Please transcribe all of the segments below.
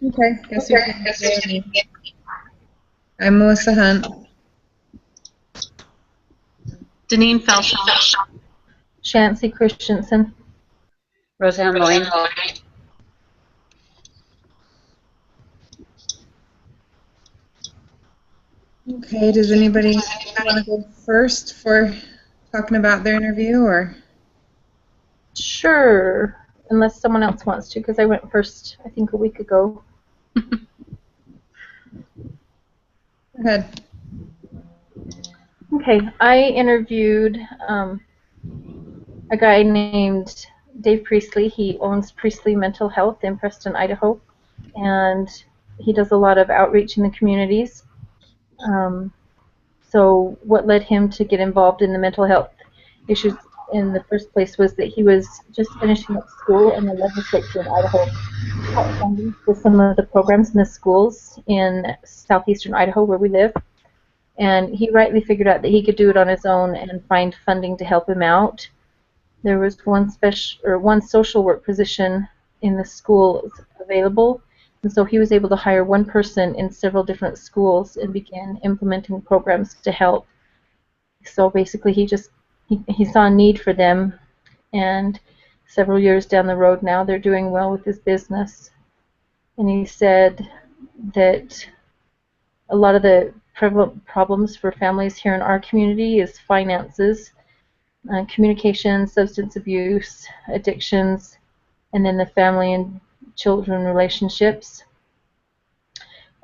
Okay, guess you can hear me. I'm Melissa Hunt. Deneen Felshaw. Shancy Christensen. Roseanne Lloyd. Okay, does anybody want to go first for talking about their interview, or? Sure, unless someone else wants to, because I went first, I think, a week ago. Go ahead. Okay, I interviewed a guy named Dave Priestley. He owns Priestley Mental Health in Preston, Idaho, and he does a lot of outreach in the communities. So what led him to get involved in the mental health issues in the first place was that he was just finishing up school, and the legislature in Idaho cut funding for some of the programs in the schools in southeastern Idaho where we live. And he rightly figured out that he could do it on his own and find funding to help him out. There was one social work position in the schools available, and so he was able to hire one person in several different schools and began implementing programs to help. So basically he saw a need for them, and several years down the road now they're doing well with his business. And he said that a lot of the prevalent problems for families here in our community is finances, communication, substance abuse, addictions, and then the family and children relationships.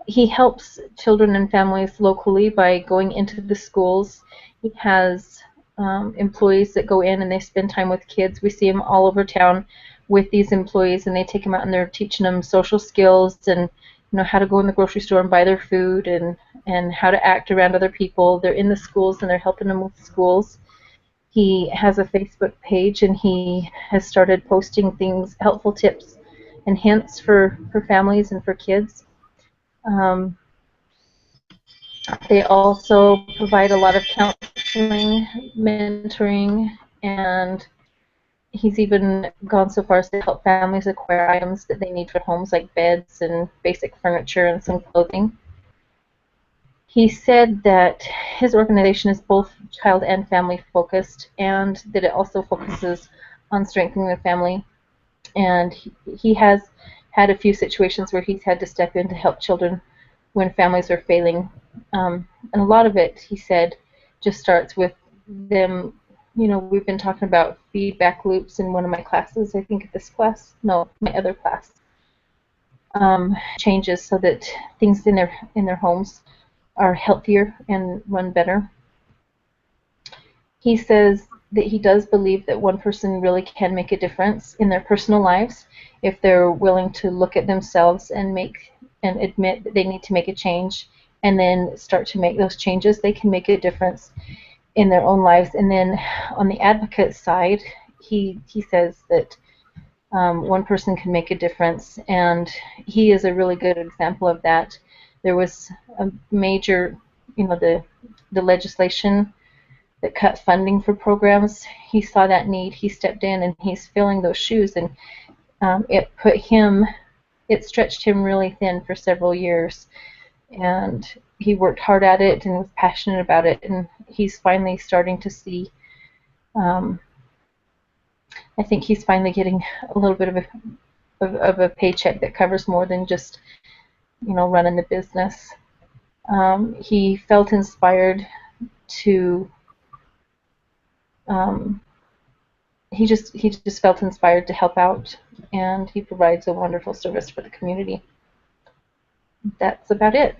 He helps children and families locally by going into the schools. He has employees that go in and they spend time with kids. We see him all over town with these employees, and they take them out and they're teaching them social skills and how to go in the grocery store and buy their food and how to act around other people. They're in the schools and they're helping them with schools. He has a Facebook page, and he has started posting things, helpful tips and hints for families and for kids. They also provide a lot of counseling, mentoring, and he's even gone so far as to help families acquire items that they need for homes, like beds and basic furniture and some clothing. He said that his organization is both child and family focused, and that it also focuses on strengthening the family. And he has had a few situations where he's had to step in to help children when families are failing. And a lot of it, he said, just starts with them. We've been talking about feedback loops in one of my classes, I think this class, no, my other class. Changes so that things in their homes are healthier and run better. He says that he does believe that one person really can make a difference in their personal lives if they're willing to look at themselves and admit that they need to make a change, and then start to make those changes. They can make a difference in their own lives. And then on the advocate side, he says that one person can make a difference, and he is a really good example of that. There was a major, the legislation that cut funding for programs. He saw that need, he stepped in, and he's filling those shoes, and it stretched him really thin for several years, and he worked hard at it and was passionate about it, and he's finally starting to see, I think he's finally getting a little bit of a paycheck that covers more than just running the business. He felt inspired to he just felt inspired to help out, and he provides a wonderful service for the community. That's about it.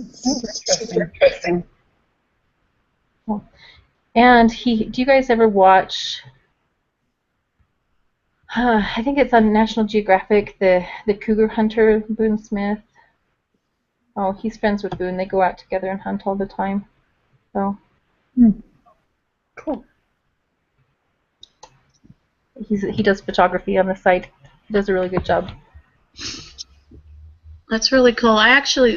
Super interesting. And do you guys ever watch, I think it's on National Geographic, the cougar hunter, Boone Smith? Oh, he's friends with Boone. They go out together and hunt all the time. So, cool. He does photography on the side. He does a really good job. That's really cool.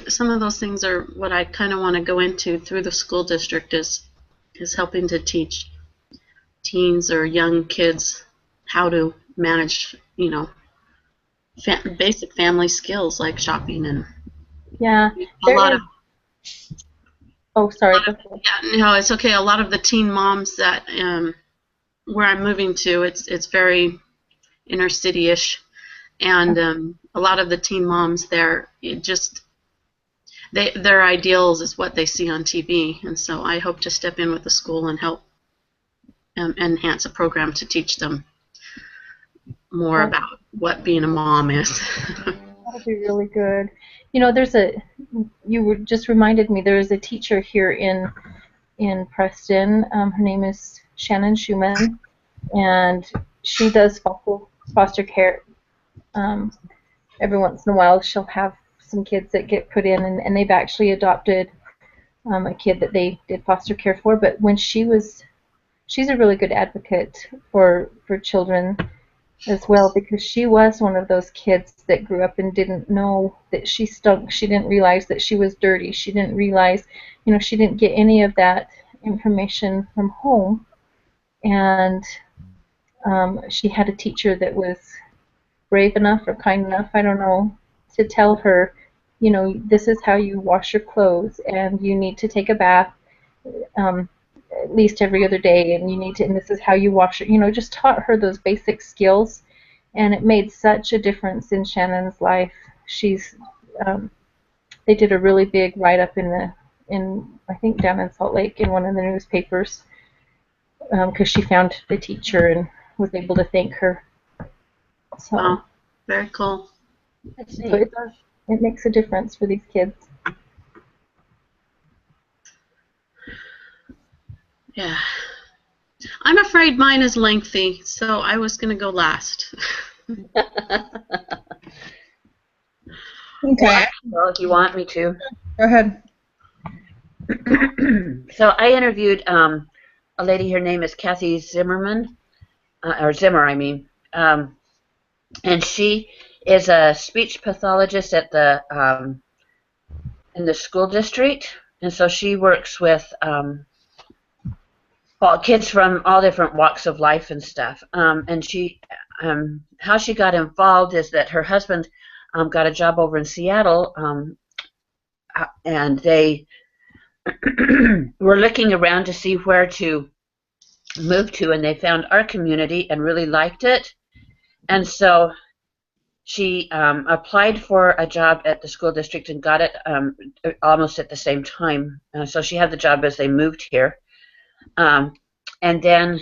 Some of those things are what I kind of want to go into through the school district is helping to teach teens or young kids how to manage, basic family skills like shopping and Yeah. a There lot is. of. Oh, sorry. Go ahead. Yeah, no, it's okay. A lot of the teen moms that where I'm moving to, it's very inner city-ish, and a lot of the teen moms there, their ideals is what they see on TV, and so I hope to step in with the school and help enhance a program to teach them more about what being a mom is. That'll be really good. You know, just reminded me, there is a teacher here in Preston. Her name is Shannon Schumann, and she does foster care. Every once in a while, she'll have some kids that get put in, and they've actually adopted a kid that they did foster care for. But she's a really good advocate for children as well, because she was one of those kids that grew up and didn't know that she stunk. She didn't realize that she was dirty. She didn't realize, she didn't get any of that information from home. And she had a teacher that was brave enough or kind enough, I don't know, to tell her, this is how you wash your clothes, and you need to take a bath at least every other day, and and this is how you wash it. Just taught her those basic skills, and it made such a difference in Shannon's life. They did a really big write-up in I think down in Salt Lake in one of the newspapers, because she found the teacher and was able to thank her. So, wow, very cool. So it makes a difference for these kids. Yeah. I'm afraid mine is lengthy, so I was going to go last. Okay, Well, if you want me to. go ahead. So I interviewed a lady. Her name is Kathy Zimmerman, or Zimmer, I mean, and she is a speech pathologist at in the school district, and so she works with kids from all different walks of life and stuff. And how she got involved is that her husband got a job over in Seattle, and they were looking around to see where to move to, and they found our community and really liked it. And so she applied for a job at the school district and got it almost at the same time. So she had the job as they moved here. And then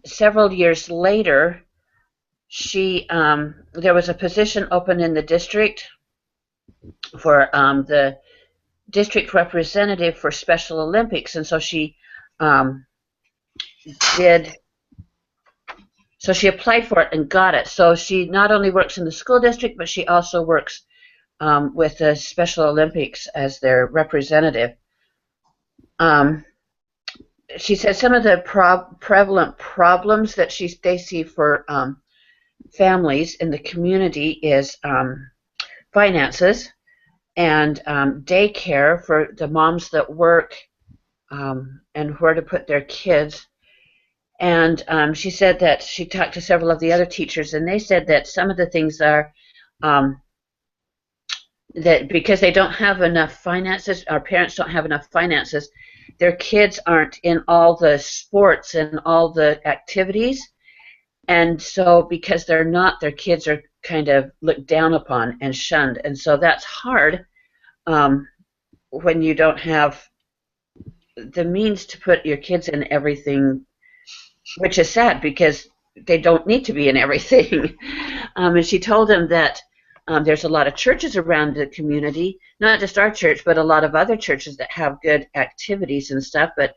several years later, there was a position open in the district for the district representative for Special Olympics, and so she she applied for it and got it. So she not only works in the school district, but she also works with the Special Olympics as their representative. She said some of the prevalent problems that they see for families in the community is finances and daycare for the moms that work, and where to put their kids. And she said that she talked to several of the other teachers, and they said that some of the things are that because they don't have enough finances, our parents don't have enough finances, their kids aren't in all the sports and all the activities. And so because they're not, their kids are kind of looked down upon and shunned. And so that's hard when you don't have the means to put your kids in everything, which is sad because they don't need to be in everything. And she told them that there's a lot of churches around the community, not just our church, but a lot of other churches that have good activities and stuff. But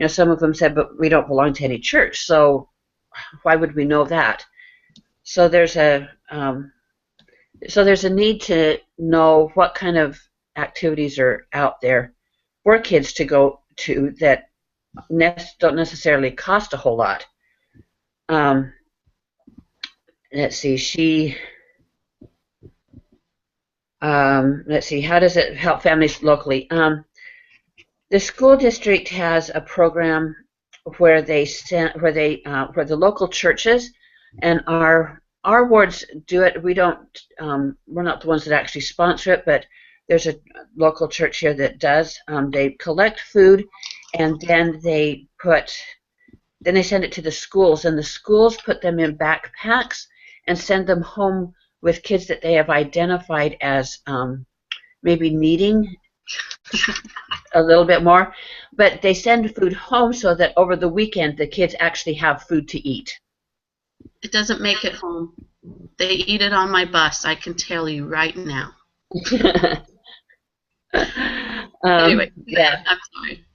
some of them said, but we don't belong to any church, so why would we know that? So there's a need to know what kind of activities are out there for kids to go to that don't necessarily cost a whole lot. Let's see. Let's see. How does it help families locally? The school district has a program where the local churches and our our wards do it. We don't. We're not the ones that actually sponsor it, but there's a local church here that does. They collect food, and then they send it to the schools, and the schools put them in backpacks and send them home with kids that they have identified as maybe needing a little bit more. But they send food home so that over the weekend the kids actually have food to eat. It doesn't make it home. They eat it on my bus, I can tell you right now. Anyway, yeah. I'm sorry.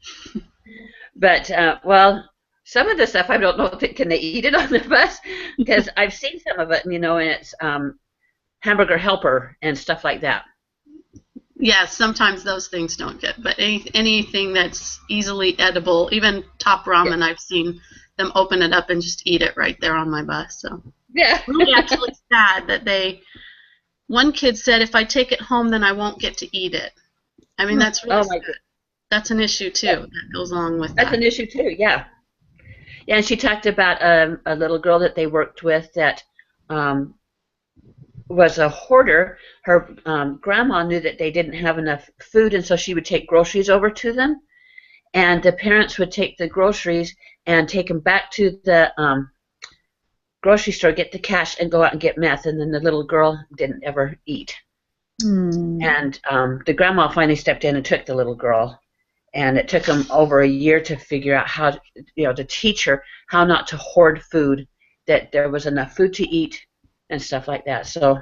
But, well, some of the stuff I don't know if can they eat it on the bus, because I've seen some of it, and it's hamburger helper and stuff like that. Yeah, sometimes those things don't get, but anything that's easily edible, even Top Ramen, I've seen them open it up and just eat it right there on my bus. So yeah, really actually sad that one kid said, if I take it home, then I won't get to eat it. I mean, that's really sad. That's an issue too. That goes along with that. That's an issue too. Yeah. Yeah, and she talked about a little girl that they worked with that was a hoarder. Her grandma knew that they didn't have enough food, and so she would take groceries over to them, and the parents would take the groceries and take them back to the grocery store, get the cash, and go out and get meth, and then the little girl didn't ever eat. And the grandma finally stepped in and took the little girl, and it took them over a year to figure out how, to teach her how not to hoard food, that there was enough food to eat and stuff like that. So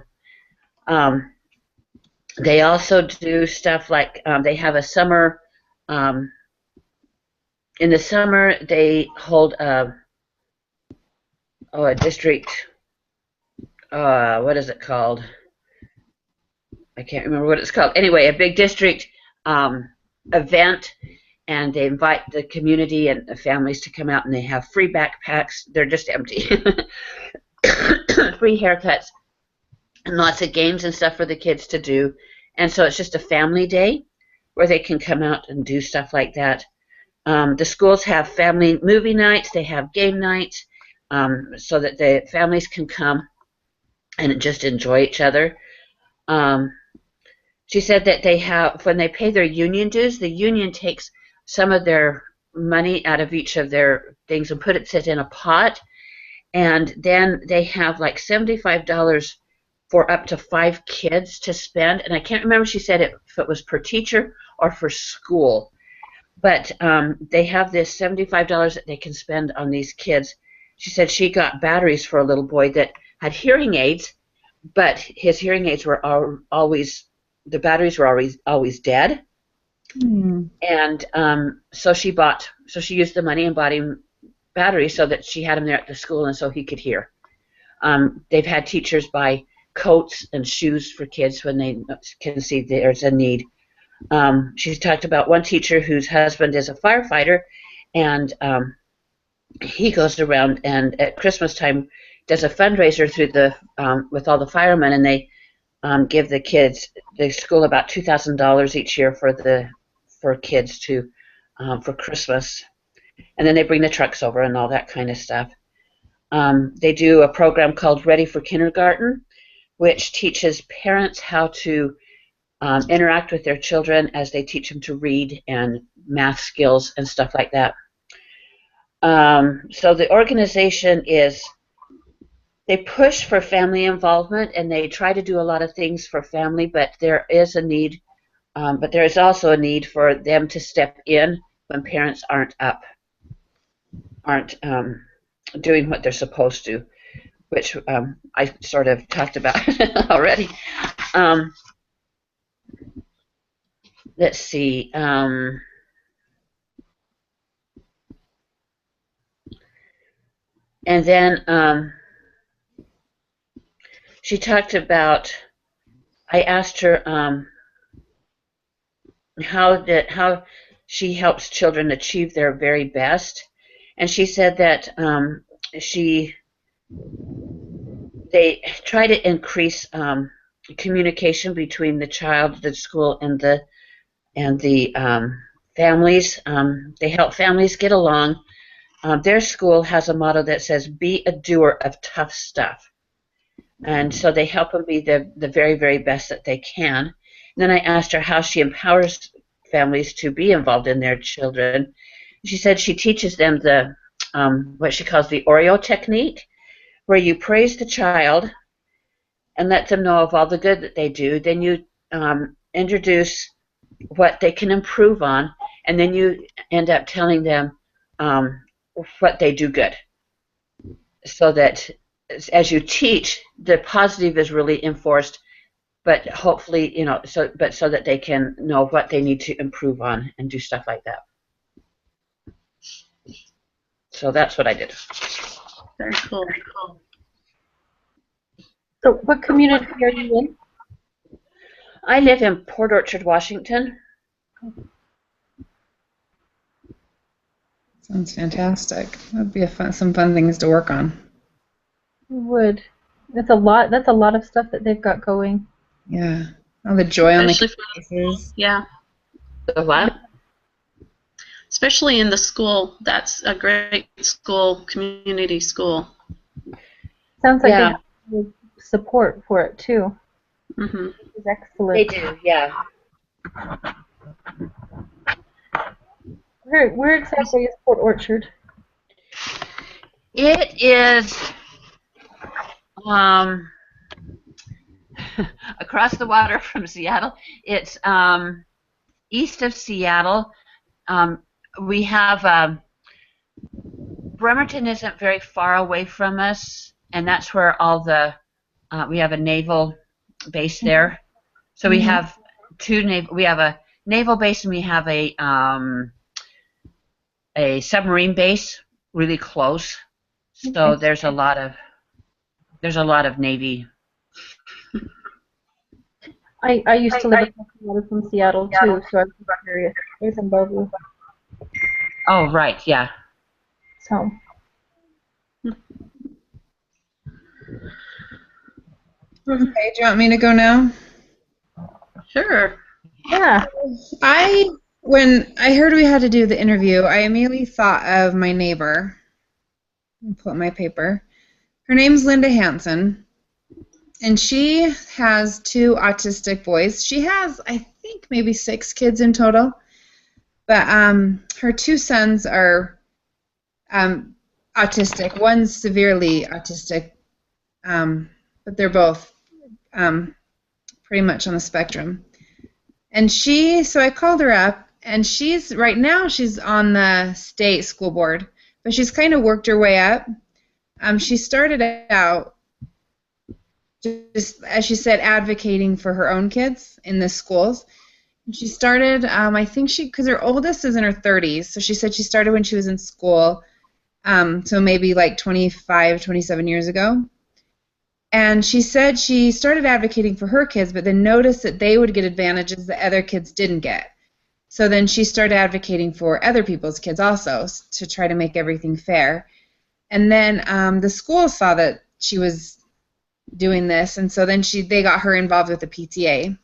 they also do stuff like they have a summer, in the summer they hold a district, what is it called? I can't remember what it's called. Anyway, a big district event, and they invite the community and the families to come out, and they have free backpacks. They're just empty. Free haircuts, and lots of games and stuff for the kids to do. And so it's just a family day where they can come out and do stuff like that. The schools have family movie nights. They have game nights, so that the families can come and just enjoy each other. She said that they have, when they pay their union dues, the union takes some of their money out of each of their things and puts it in a pot, and then they have like $75 for up to 5 kids to spend. And I can't remember, she said if it was per teacher or for school, but they have this $75 that they can spend on these kids. She said she got batteries for a little boy that had hearing aids, but his hearing aids were always, the batteries were always dead. And so she used the money and bought him batteries so that she had him there at the school and so he could hear. They've had teachers buy coats and shoes for kids when they can see there's a need. She's talked about one teacher whose husband is a firefighter, and he goes around and at Christmas time does a fundraiser through the with all the firemen, and they give the school about $2,000 each year for kids to for Christmas, and then they bring the trucks over and all that kind of stuff. They do a program called Ready for Kindergarten, which teaches parents how to interact with their children as they teach them to read and math skills and stuff like that. So the organization they push for family involvement, and they try to do a lot of things for family, but there is a need, but there is also a need for them to step in when parents aren't doing what they're supposed to, which I sort of talked about already. Let's see. And then she talked about, I asked her how she helps children achieve their very best, and she said that they try to increase communication between the child, the school, and the families. They help families get along. Their school has a motto that says, "Be a doer of tough stuff." And so they help them be the very, very best that they can. And then I asked her how she empowers families to be involved in their children. She said she teaches them the what she calls the Oreo technique, where you praise the child and let them know of all the good that they do. Then you introduce what they can improve on, and then you end up telling them what they do good, so that as you teach, the positive is really enforced, but hopefully, so that they can know what they need to improve on and do stuff like that. So that's what I did. Very cool. So what community are you in? I live in Port Orchard, Washington. Sounds fantastic. That'd be some fun things to work on. You would. That's a lot. That's a lot of stuff that they've got going. Yeah. All the joy on the Especially faces. Yeah. The what? Especially in the school. That's a great school, community school. Sounds like Yeah. they have support for it too. Mm-hmm. Which is excellent. They do, yeah. Where exactly is Port Orchard? It is across the water from Seattle. It's east of Seattle. We have Bremerton isn't very far away from us, and that's where all the we have a naval base there. So we have we have a naval base and we have a submarine base really close. So there's a lot of Navy. I used to live in Colorado from Seattle too, so I'm curious. There's in Bellevue. Oh, right, yeah. So. Okay, do you want me to go now? Sure. Yeah. When I heard we had to do the interview, I immediately thought of my neighbor. Let me pull up my paper. Her name's Linda Hansen, and she has 2 autistic boys. She has, I think, maybe 6 kids in total, but her 2 sons are autistic. One's severely autistic, but they're both pretty much on the spectrum. And so I called her up, and right now she's on the state school board, but she's kind of worked her way up. She started out, just as she said, advocating for her own kids in the schools. And she started, I think because her oldest is in her 30s, so she said she started when she was in school, so maybe like 25, 27 years ago. And she said she started advocating for her kids, but then noticed that they would get advantages that other kids didn't get. So then she started advocating for other people's kids also to try to make everything fair. And then the school saw that she was doing this, and so then they got her involved with the PTA.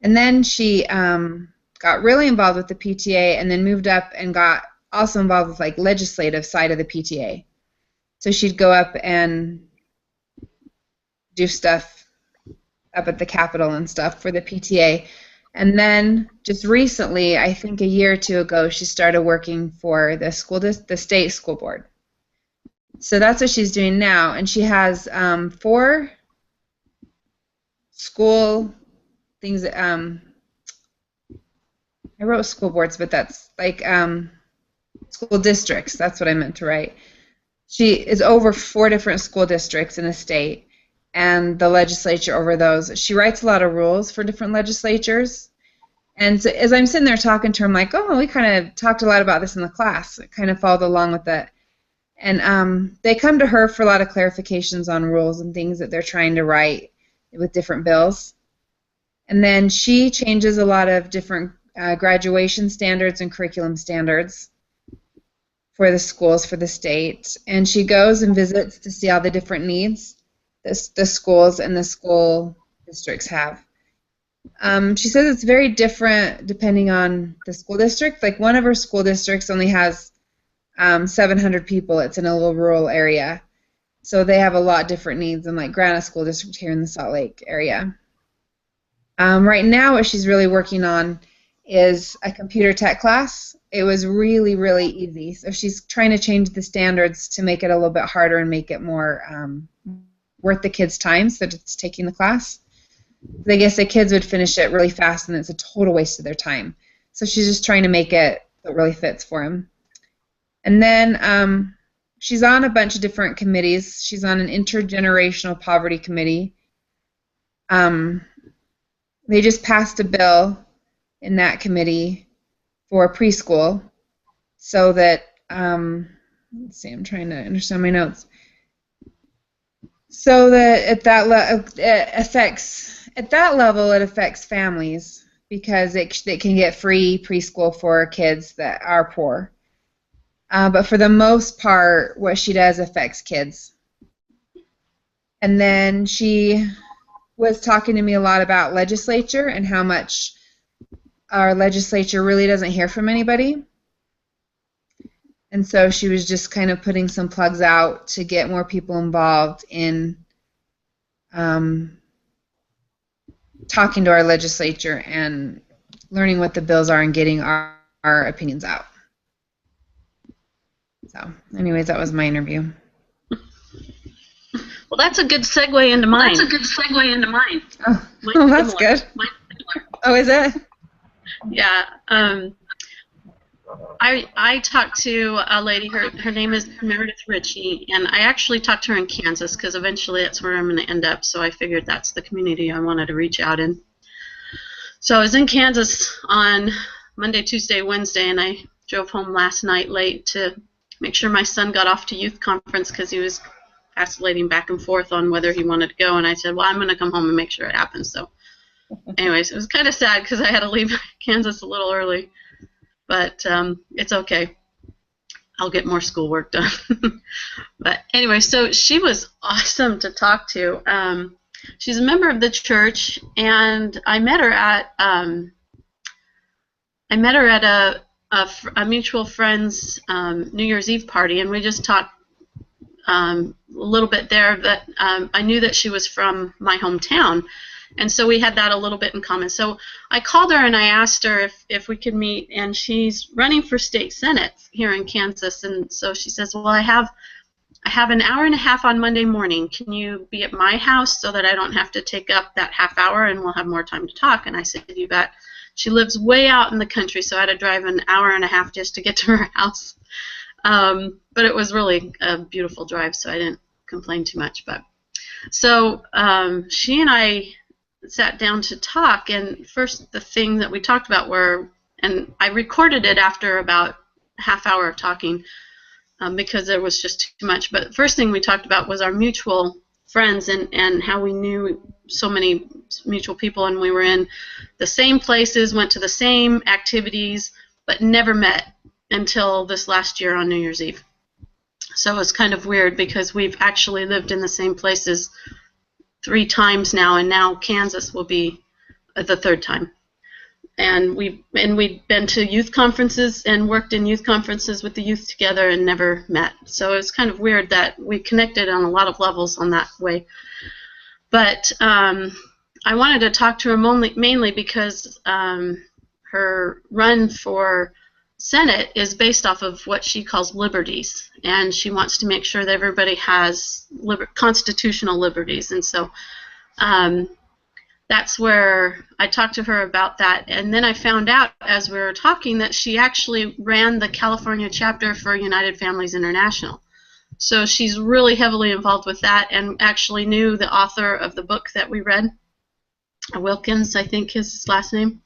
And then she got really involved with the PTA, and then moved up and got also involved with like legislative side of the PTA. So she'd go up and do stuff up at the Capitol and stuff for the PTA. And then just recently, I think a year or 2 ago, she started working for the state school board. So that's what she's doing now, and she has 4 school things. I wrote school boards, but that's like school districts. That's what I meant to write. She is over 4 different school districts in the state, and the legislature over those. She writes a lot of rules for different legislatures. And so as I'm sitting there talking to her, I'm like, oh, we kind of talked a lot about this in the class. It kind of followed along with that. And they come to her for a lot of clarifications on rules and things that they're trying to write with different bills. And then she changes a lot of different graduation standards and curriculum standards for the schools, for the state. And she goes and visits to see all the different needs the schools and the school districts have. She says it's very different depending on the school district. Like one of her school districts only has 700 people. It's in a little rural area. So they have a lot of different needs in like Granite School District here in the Salt Lake area. Right now, what she's really working on is a computer tech class. It was really, really easy. So she's trying to change the standards to make it a little bit harder and make it more worth the kids' time so that it's taking the class. I guess the kids would finish it really fast and it's a total waste of their time. So she's just trying to make it so it really fits for them. And then she's on a bunch of different committees. She's on an intergenerational poverty committee. They just passed a bill in that committee for preschool so that, let's see, I'm trying to understand my notes. So that at that level it affects families because it can get free preschool for kids that are poor. But for the most part, what she does affects kids. And then she was talking to me a lot about legislature and how much our legislature really doesn't hear from anybody. And so she was just kind of putting some plugs out to get more people involved in talking to our legislature and learning what the bills are and getting our opinions out. So, anyways, that was my interview. Well, that's a good segue into mine. Oh, that's good. Oh, is it? Yeah. I talked to a lady, her name is Meredith Ritchie, and I actually talked to her in Kansas because eventually that's where I'm going to end up, so I figured that's the community I wanted to reach out in. So I was in Kansas on Monday, Tuesday, Wednesday, and I drove home last night late to make sure my son got off to youth conference because he was vacillating back and forth on whether he wanted to go, and I said, well, I'm going to come home and make sure it happens. So anyways, it was kind of sad because I had to leave Kansas a little early. But it's okay. I'll get more schoolwork done. But anyway, so she was awesome to talk to. She's a member of the church, and I met her at a mutual friend's New Year's Eve party, and we just talked a little bit there. That I knew that she was from my hometown. And so we had that a little bit in common. So I called her and I asked her if we could meet, and she's running for state senate here in Kansas. And so she says, well, I have an hour and a half on Monday morning. Can you be at my house so that I don't have to take up that half hour and we'll have more time to talk? And I said, you bet. She lives way out in the country, so I had to drive an hour and a half just to get to her house. But it was really a beautiful drive, so I didn't complain too much. But so she and I sat down to talk, and first the thing that we talked about were, and I recorded it after about a half hour of talking because there was just too much, but the first thing we talked about was our mutual friends and how we knew so many mutual people, and we were in the same places, went to the same activities, but never met until this last year on New Year's Eve. So it was kind of weird because we've actually lived in the same places 3 times now, and now Kansas will be the 3rd time. And we'd been to youth conferences and worked in youth conferences with the youth together and never met. So it's kind of weird that we connected on a lot of levels on that way. But I wanted to talk to her mainly because her run for Senate is based off of what she calls liberties, and she wants to make sure that everybody has constitutional liberties. And so that's where I talked to her about that. And then I found out as we were talking that she actually ran the California chapter for United Families International. So she's really heavily involved with that, and actually knew the author of the book that we read, Wilkins, I think is his last name.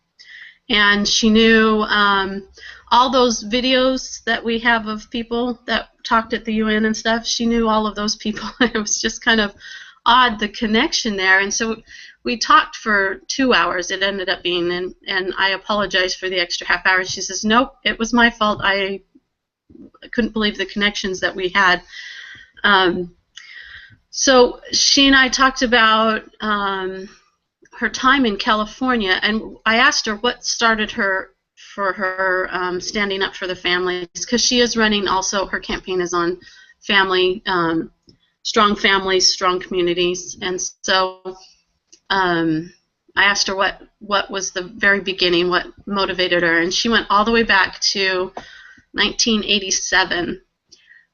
And she knew all those videos that we have of people that talked at the UN and stuff. She knew all of those people. It was just kind of odd, the connection there. And so we talked for 2 hours, it ended up being, and I apologized for the extra half hour. She says, nope, it was my fault. I couldn't believe the connections that we had. So she and I talked about her time in California, and I asked her what started her for her standing up for the families, because she is running also, her campaign is on family strong families, strong communities. And so I asked her what was the very beginning, what motivated her, and she went all the way back to 1987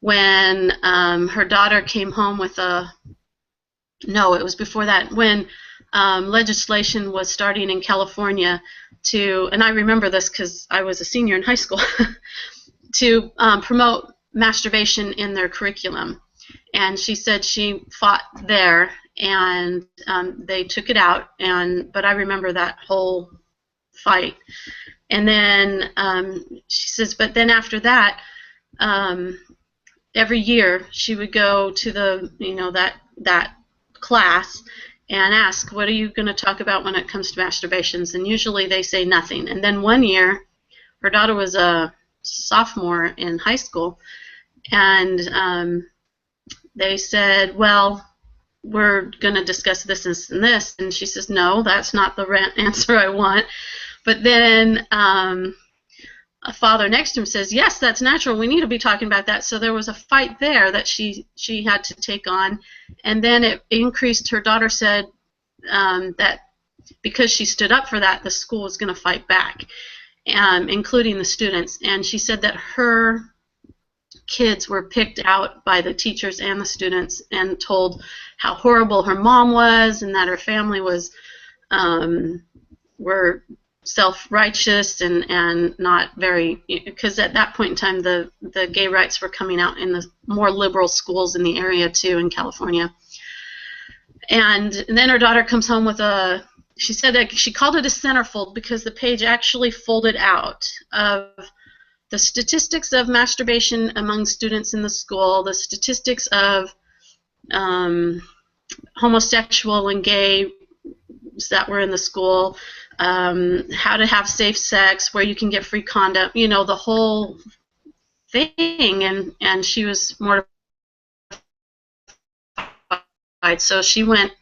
when her daughter came home with it was before that, when legislation was starting in California and I remember this because I was a senior in high school, to promote masturbation in their curriculum. And she said she fought there, and they took it out, but I remember that whole fight. And then she says, but then after that, every year she would go to that class and ask, what are you going to talk about when it comes to masturbations? And usually they say nothing. And then one year, her daughter was a sophomore in high school, and they said, well, we're going to discuss this and this. And she says, no, that's not the answer I want. But then a father next to him says, yes, that's natural. We need to be talking about that. So there was a fight there that she had to take on. And then it increased. Her daughter said that because she stood up for that, the school was going to fight back, including the students. And she said that her kids were picked out by the teachers and the students and told how horrible her mom was, and that her family were self-righteous and not very, because at that point in time the gay rights were coming out in the more liberal schools in the area too in California. And then her daughter comes home with she said that she called it a centerfold because the page actually folded out of the statistics of masturbation among students in the school, the statistics of homosexual and gay that were in the school, how to have safe sex, where you can get free condom, the whole thing. And she was mortified. So she went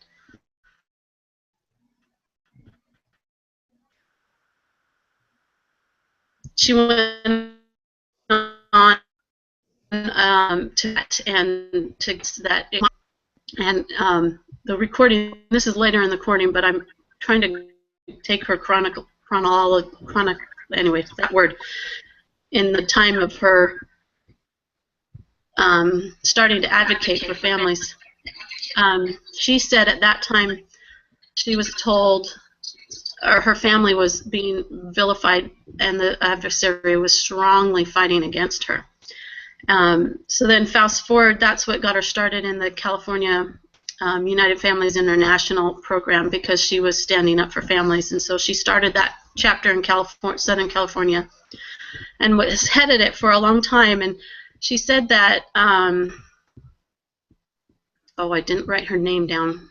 on to that and to that. And the recording, this is later in the recording, but I'm trying to take her anyway, that word, in the time of her starting to advocate for families. She said at that time she was told, or her family was being vilified, and the adversary was strongly fighting against her. So then fast forward, that's what got her started in the California United Families International program, because she was standing up for families. And so she started that chapter in Southern California and was headed it for a long time. And she said that, I didn't write her name down.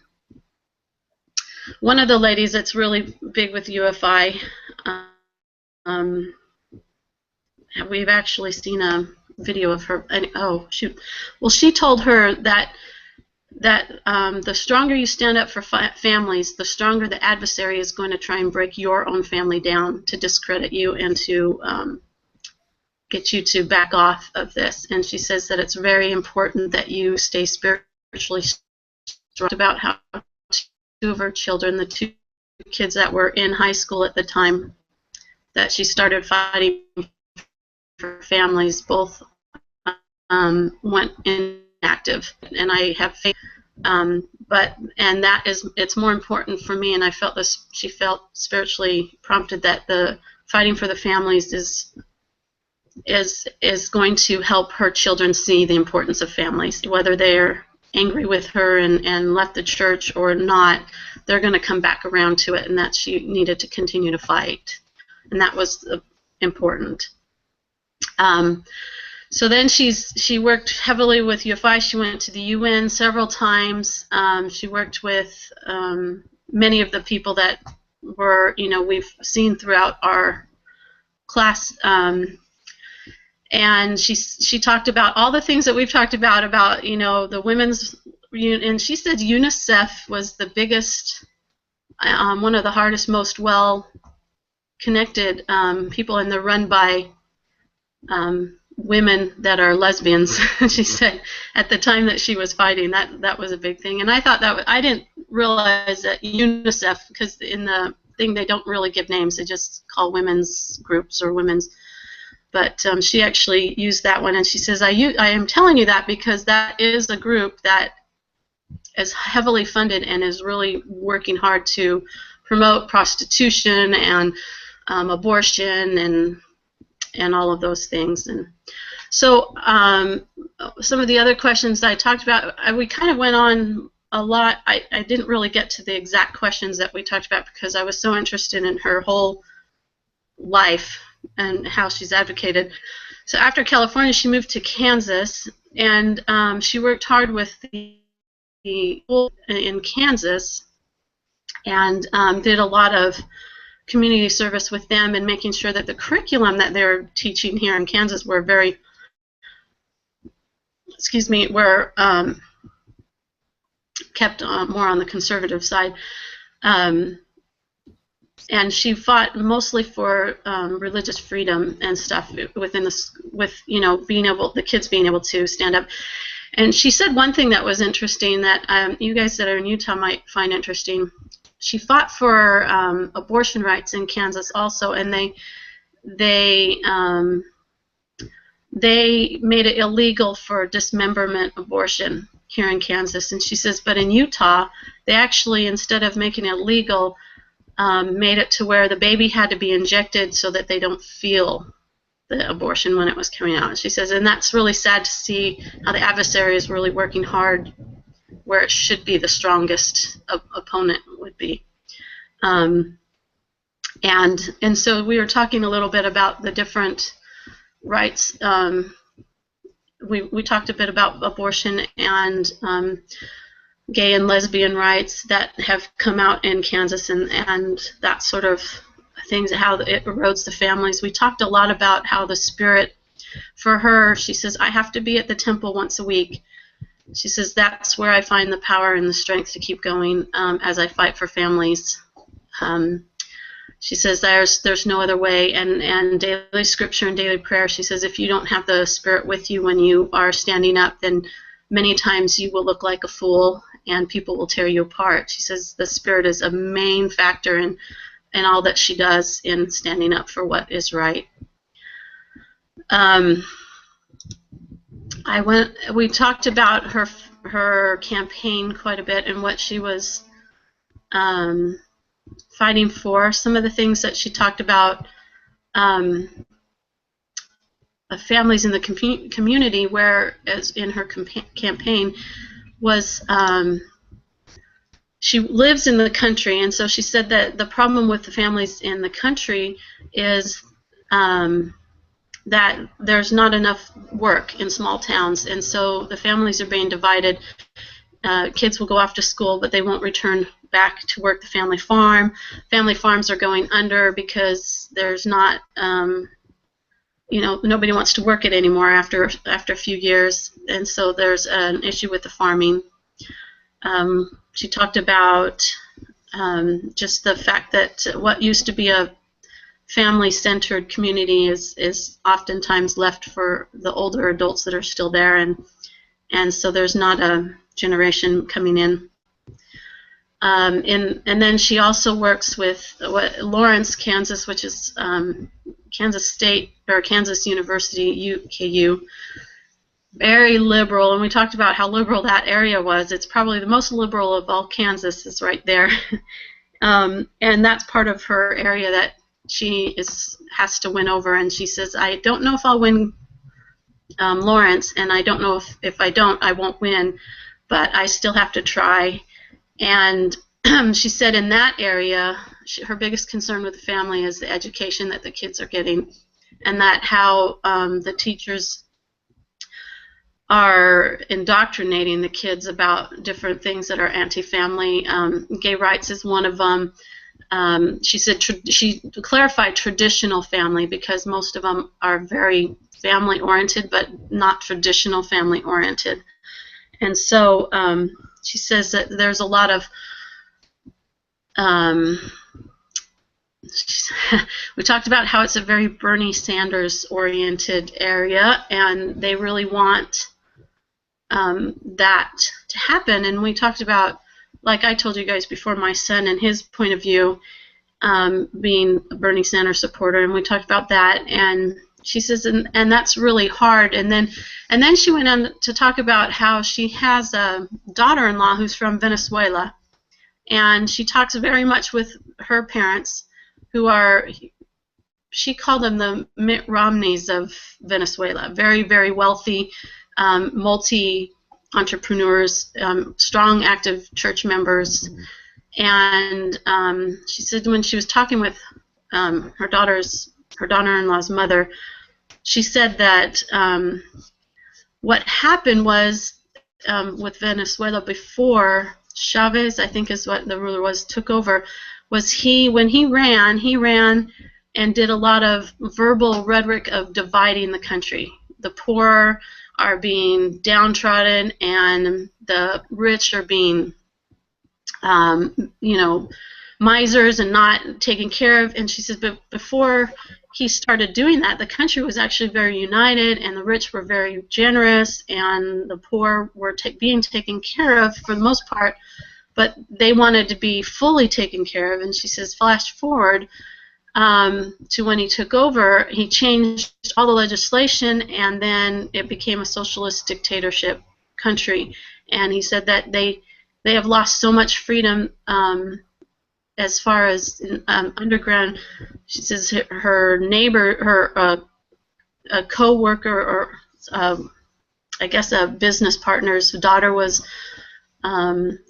One of the ladies that's really big with UFI, we've actually seen a video of her. Oh, shoot. Well, she told her that the stronger you stand up for families, the stronger the adversary is going to try and break your own family down to discredit you and to get you to back off of this. And she says that it's very important that you stay spiritually strong. About how two of her children, the two kids that were in high school at the time that she started fighting for families, both went inactive. And I have faith, it's more important for me, and I felt this. She felt spiritually prompted that the fighting for the families is going to help her children see the importance of families, whether they're angry with her and left the church or not. They're going to come back around to it, and that she needed to continue to fight, and that was important. So then she worked heavily with UFI. She went to the UN several times. She worked with many of the people that were, we've seen throughout our class. And she talked about all the things that we've talked about, the women's, and she said UNICEF was the biggest, one of the hardest, most well-connected people, and they're run by women that are lesbians. She said at the time that she was fighting, that was a big thing. And I thought I didn't realize that UNICEF, because in the thing they don't really give names, they just call women's groups or women's. But she actually used that one, and she says, I am telling you that because that is a group that is heavily funded and is really working hard to promote prostitution and abortion and all of those things. And so some of the other questions I talked about, we kind of went on a lot. I didn't really get to the exact questions that we talked about because I was so interested in her whole life and how she's advocated. So after California, she moved to Kansas, and she worked hard with the in Kansas and did a lot of community service with them and making sure that the curriculum that they're teaching here in Kansas were very, kept more on the conservative side. And she fought mostly for religious freedom and stuff within the kids being able to stand up. And she said one thing that was interesting that you guys that are in Utah might find interesting. She fought for abortion rights in Kansas also, and they made it illegal for dismemberment abortion here in Kansas. And she says, but in Utah, they actually, instead of making it legal, made it to where the baby had to be injected so that they don't feel the abortion when it was coming out. She says, and that's really sad to see how the adversary is really working hard where it should be the strongest opponent would be. And so we were talking a little bit about the different rights. We talked a bit about abortion and gay and lesbian rights that have come out in Kansas and that sort of things, how it erodes the families. We talked a lot about how the Spirit, for her, she says, I have to be at the temple once a week. She says, that's where I find the power and the strength to keep going as I fight for families. She says there's no other way, and daily scripture and daily prayer, she says, if you don't have the Spirit with you when you are standing up, then many times you will look like a fool and people will tear you apart. She says the Spirit is a main factor in all that she does in standing up for what is right. We talked about her campaign quite a bit and what she was fighting for. Some of the things that she talked about, families in the community, where, as in her campaign, was she lives in the country, and so she said that the problem with the families in the country is that there's not enough work in small towns, and so the families are being divided. Kids will go off to school, but they won't return back to work the family farm. Family farms are going under because there's not, nobody wants to work it anymore after a few years, and so there's an issue with the farming. She talked about just the fact that what used to be a family-centered community is oftentimes left for the older adults that are still there, and so there's not a generation coming in. And then she also works with Lawrence, Kansas, which is Kansas State or Kansas University, KU. Very liberal, and we talked about how liberal that area was. It's probably the most liberal of all Kansas is right there. And that's part of her area that she has to win over, and she says, I don't know if I'll win Lawrence, and I don't know if I don't, I won't win, but I still have to try. And she said in that area, her biggest concern with the family is the education that the kids are getting, and that how the teachers are indoctrinating the kids about different things that are anti-family. Gay rights is one of them. She said she clarified traditional family because most of them are very family-oriented, but not traditional family-oriented. And so she says that there's a lot of we talked about how it's a very Bernie Sanders oriented area, and they really want that to happen. And we talked about, like I told you guys before, my son and his point of view, being a Bernie Sanders supporter, and we talked about that. And she says, and that's really hard. And then she went on to talk about how she has a daughter-in-law who's from Venezuela, and she talks very much with her parents, who are, she called them the Mitt Romneys of Venezuela, very, very wealthy, multi-entrepreneurs, strong, active church members. And she said when she was talking with her daughter-in-law's mother, she said that what happened was with Venezuela before Chavez, I think is what the ruler was, took over, was when he ran and did a lot of verbal rhetoric of dividing the country. The poor are being downtrodden, and the rich are being, misers and not taken care of. And she said, but before he started doing that, the country was actually very united, and the rich were very generous, and the poor were being taken care of for the most part, but they wanted to be fully taken care of. And she says, flash forward to when he took over, he changed all the legislation, and then it became a socialist dictatorship country. And he said that they have lost so much freedom as far as underground. She says her neighbor, a co-worker, or I guess a business partner's daughter was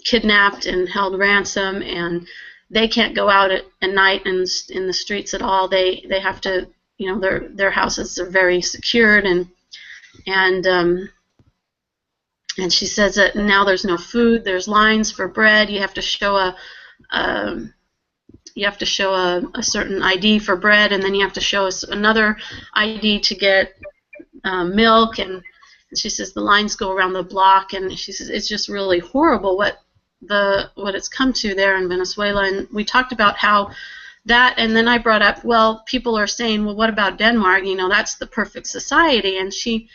kidnapped and held ransom, and they can't go out at night in the streets at all. They have to, their houses are very secured, and she says that now there's no food. There's lines for bread. You have to show a certain ID for bread, and then you have to show us another ID to get milk. And she says the lines go around the block, and she says it's just really horrible what it's come to there in Venezuela. And we talked about how that, and then I brought up, well, people are saying, well, what about Denmark? That's the perfect society. And she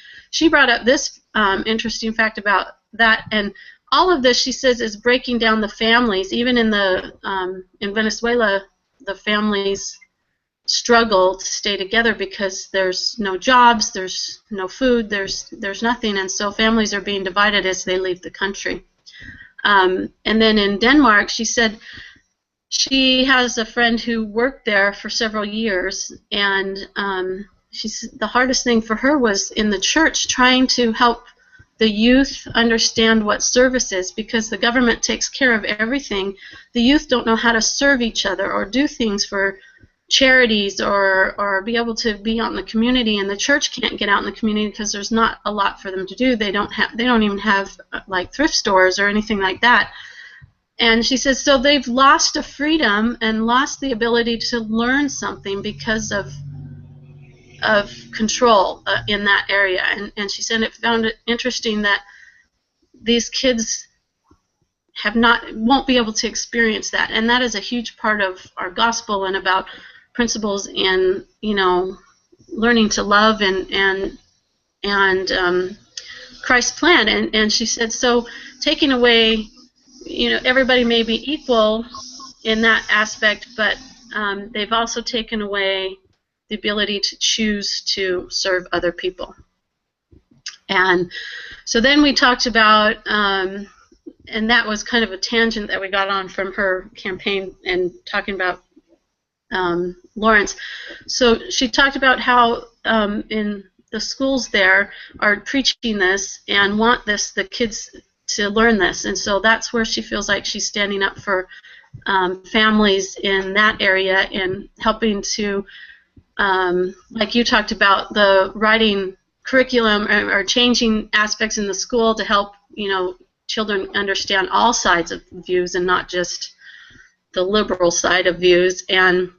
brought up this interesting fact about that. And all of this, she says, is breaking down the families. Even in Venezuela, the families struggle to stay together because there's no jobs, there's no food, there's nothing, and so families are being divided as they leave the country. And then in Denmark, she said she has a friend who worked there for several years, and the hardest thing for her was in the church, trying to help the youth understand what service is, because the government takes care of everything. The youth don't know how to serve each other or do things for charities or be able to be out in the community, and the church can't get out in the community because there's not a lot for them to do. They don't even have like thrift stores or anything like that. And she says so they've lost a freedom and lost the ability to learn something because of control in that area. And she said it found it interesting that these kids won't be able to experience that, and that is a huge part of our gospel and about principles in learning to love and Christ's plan. And she said so taking away, everybody may be equal in that aspect, but they've also taken away the ability to choose to serve other people. And so then we talked about, and that was kind of a tangent that we got on from her campaign and talking about Lawrence. So she talked about how in the schools there are preaching this and want the kids to learn this, and so that's where she feels like she's standing up for families in that area and helping to, like you talked about, the writing curriculum or changing aspects in the school to help children understand all sides of views and not just the liberal side of views. And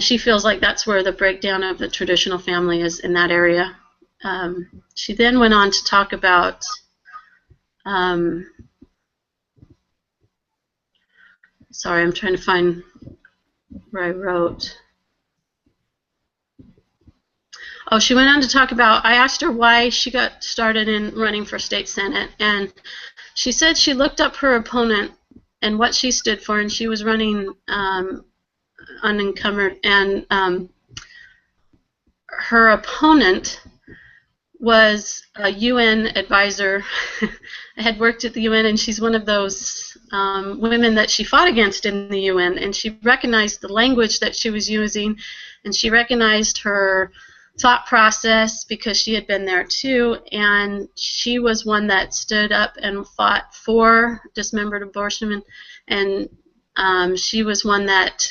she feels like that's where the breakdown of the traditional family is in that area. She then went on to talk about sorry, I'm trying to find where I wrote. Oh, she went on to talk about, I asked her why she got started in running for state senate, and she said she looked up her opponent and what she stood for, and she was running unencumbered, and her opponent was a UN advisor. I had worked at the UN, and she's one of those women that she fought against in the UN, and she recognized the language that she was using, and she recognized her thought process because she had been there too, and she was one that stood up and fought for dismembered abortion, and she was one that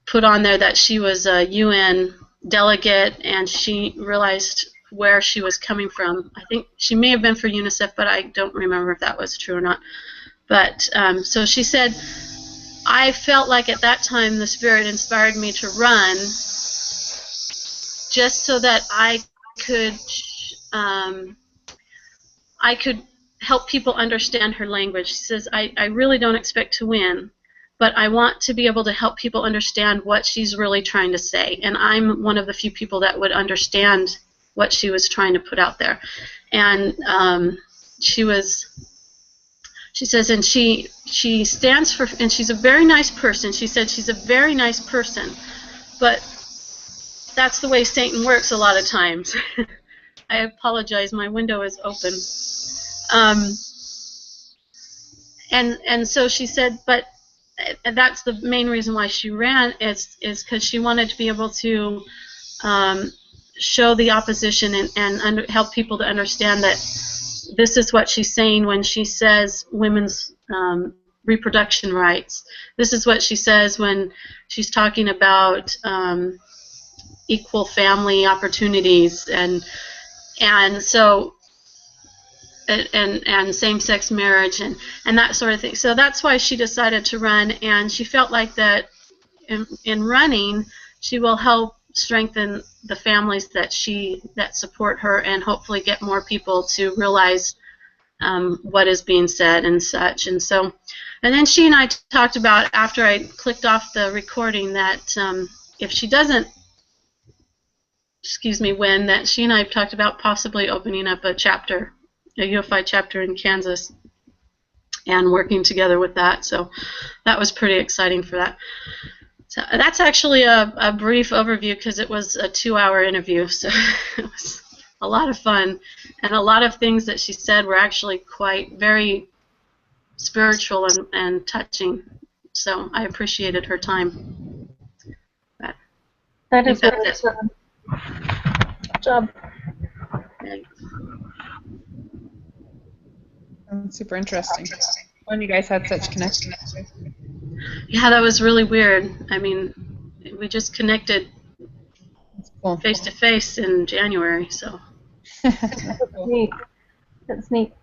put on there that she was a UN delegate, and she realized where she was coming from. I think she may have been for UNICEF, but I don't remember if that was true or not. But so she said, I felt like at that time the Spirit inspired me to run just so that I could help people understand her language. She says, I really don't expect to win, but I want to be able to help people understand what she's really trying to say. And I'm one of the few people that would understand what she was trying to put out there. And she says, and she stands for, and she's a very nice person. She said she's a very nice person, but that's the way Satan works a lot of times. I apologize, my window is open. And so she said, but that's the main reason why she ran, is because she wanted to be able to show the opposition and help people to understand that this is what she's saying when she says women's reproduction rights. This is what she says when she's talking about equal family opportunities and so and same-sex marriage and that sort of thing. So that's why she decided to run, and she felt like that in running she will help strengthen the families that support her, and hopefully get more people to realize what is being said and such. And so, and then she and I talked about, after I clicked off the recording, that if she doesn't win, that she and I have talked about possibly opening up a Unified chapter in Kansas and working together with that. So that was pretty exciting for that. So that's actually a brief overview, because it was a 2-hour interview, so it was a lot of fun, and a lot of things that she said were actually very spiritual and touching. So I appreciated her time. But that is really good job. Thanks. Super interesting. When you guys had such connection. Yeah, that was really weird. I mean, we just connected Cool. face to face in January, so. That's neat. That's neat.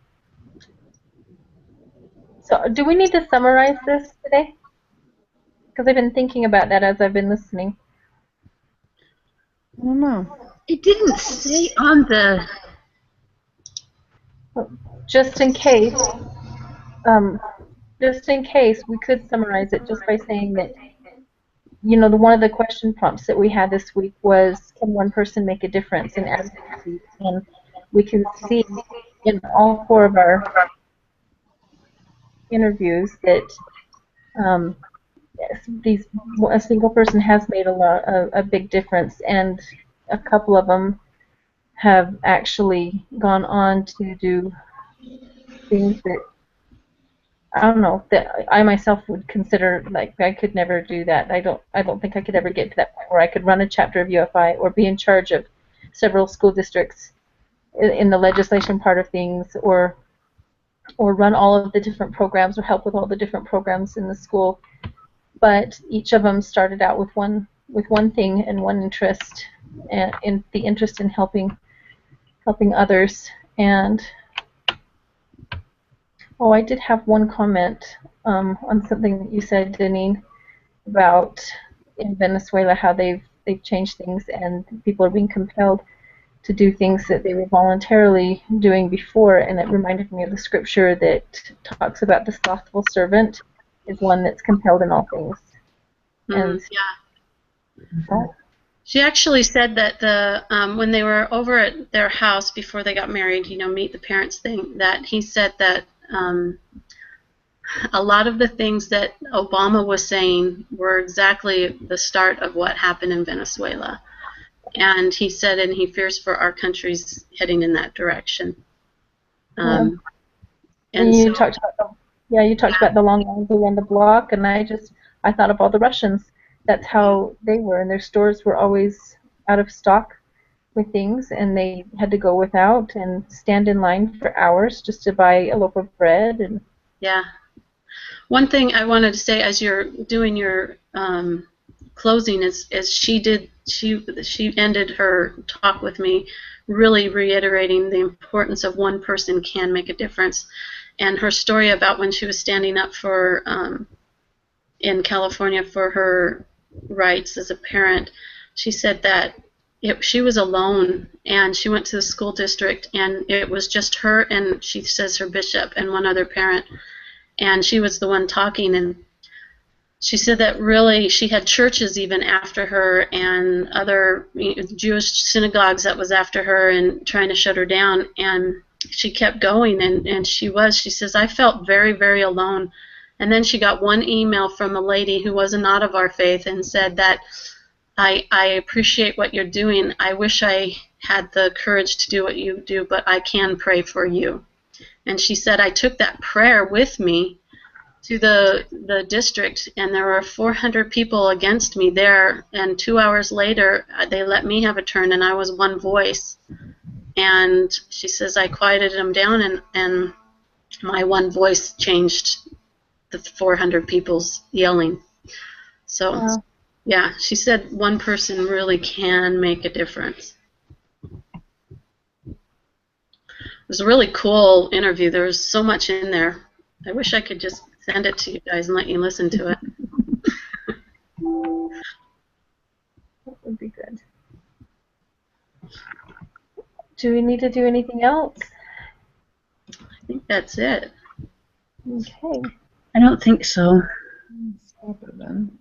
So, do we need to summarize this today? Because I've been thinking about that as I've been listening. I don't know. It didn't say on the. Just in case, we could summarize it just by saying that, one of the question prompts that we had this week was, can one person make a difference in advocacy? And we can see in all 4 of our interviews that a single person has made a big difference, and a couple of them have actually gone on to do things that I don't know, that I myself would consider, like, I could never do that. I don't think I could ever get to that point where I could run a chapter of UFI or be in charge of several school districts in the legislation part of things, or run all of the different programs or help with all the different programs in the school. But each of them started out with one thing and one interest, and in the interest in helping others. And I did have one comment on something that you said, Deneen, about in Venezuela how they've changed things and people are being compelled to do things that they were voluntarily doing before, and it reminded me of the scripture that talks about the slothful servant is one that's compelled in all things. And Yeah. She actually said that when they were over at their house before they got married, meet the parents thing, that he said that a lot of the things that Obama was saying were exactly the start of what happened in Venezuela. And he said, and he fears for our country's heading in that direction. and you talked about the long lines around the block, and I thought of all the Russians. That's how they were, and their stores were always out of stock with things, and they had to go without and stand in line for hours just to buy a loaf of bread. And yeah. One thing I wanted to say as you're doing your closing is she ended her talk with me really reiterating the importance of one person can make a difference, and her story about when she was standing up for in California for her rights as a parent. She said that she was alone, and she went to the school district, and it was just her and she says her bishop and one other parent, and she was the one talking. And she said that really she had churches even after her and other Jewish synagogues that was after her and trying to shut her down, and she kept going, and she says, I felt very, very alone. And then she got one email from a lady who was not of our faith and said that I appreciate what you're doing. I wish I had the courage to do what you do, but I can pray for you. And she said, I took that prayer with me to the district, and there were 400 people against me there, and 2 hours later they let me have a turn, and I was one voice. And she says, I quieted them down, and my one voice changed the 400 people's yelling. So, wow. Yeah, she said one person really can make a difference. It was a really cool interview. There was so much in there. I wish I could just send it to you guys and let you listen to it. That would be good. Do we need to do anything else? I think that's it. Okay. I don't think so. Stop it then.